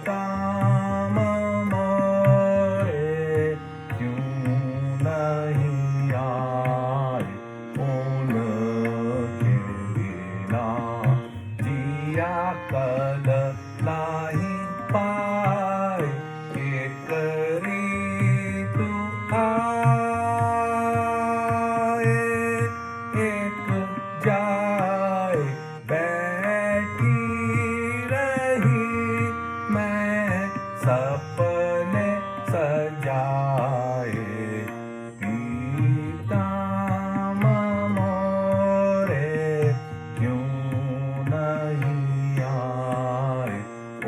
काम मोरे क्यों नहीं आए उनके बिना जिया कल नहीं पाए के करी तू आए एक जाए बैठी रही मैं सपने सजाए पीताम मोरे क्यों नहीं आए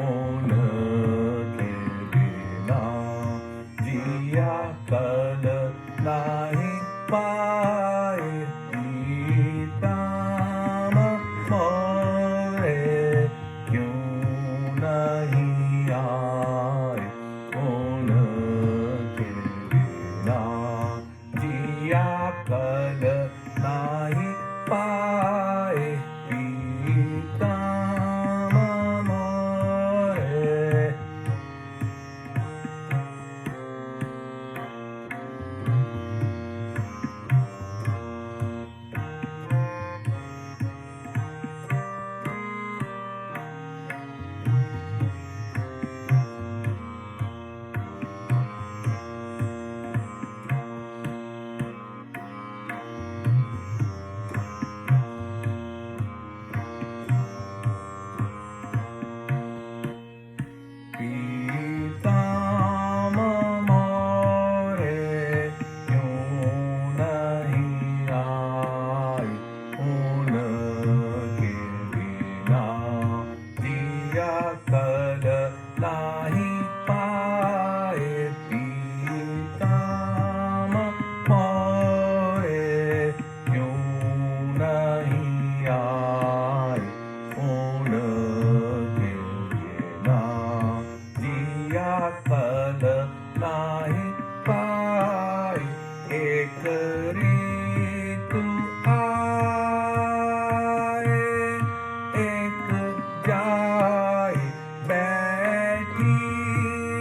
उनके बिना जिया कल नहीं पाए पीताम मोरे क्यों नहीं आए उनके बिना जिया कल नहीं पाए पीताम मोरे पीताम मोरे क्यों नहीं आए उनके बिना जिया कल नहीं पाए पीताम मोरे क्यों नहीं आए उनके बिना जिया कल नहीं पाए एक ऋतु आए एक जाए बैठी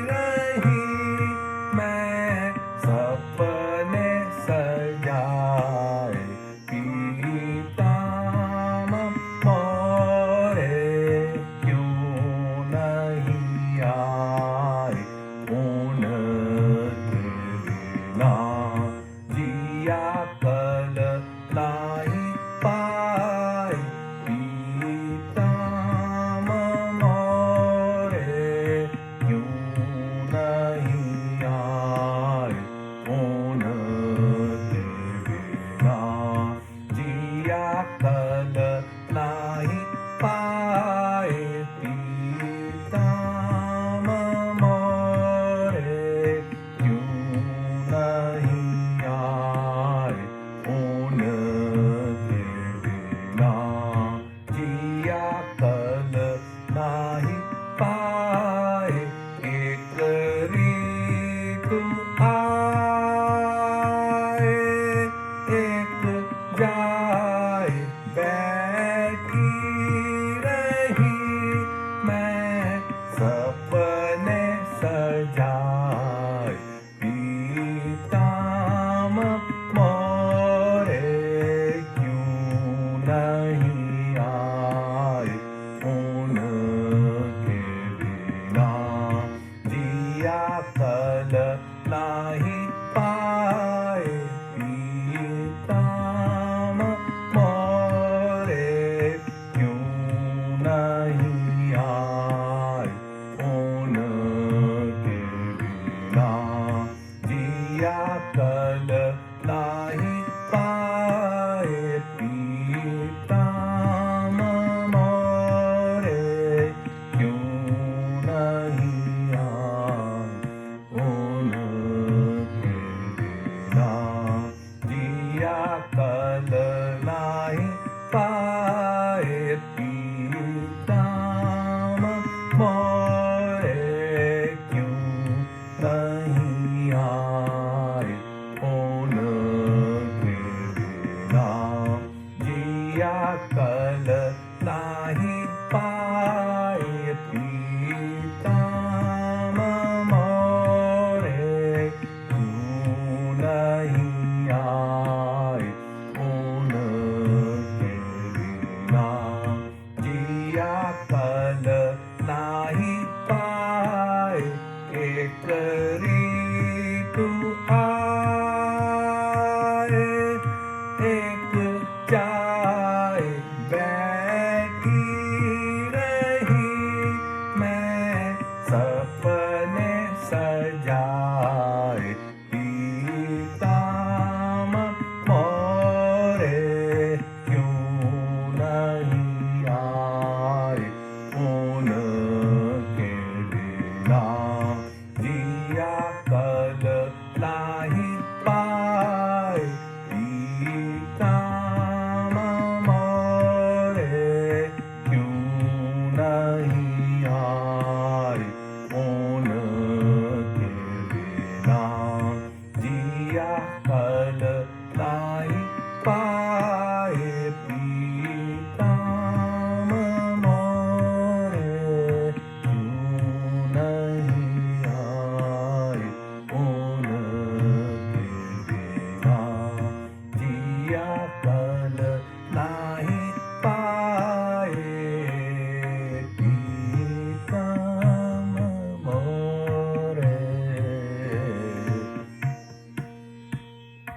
रही मैं सपने सजाए पीताम मोरे क्यों नहीं आए उनके बिना जिया कल नहीं पाए पीताम मोरे क्यों नहीं आए उनके बिना जिया कल नहीं पाए पीताम मोरे क्यों नहीं आए उनके बिना जिया कल नहीं पाए एक ऋतु आए एक जाए बैठी रही मैं सपने सजाए पीताम मोरे क्यों नहीं आए उनके बाबा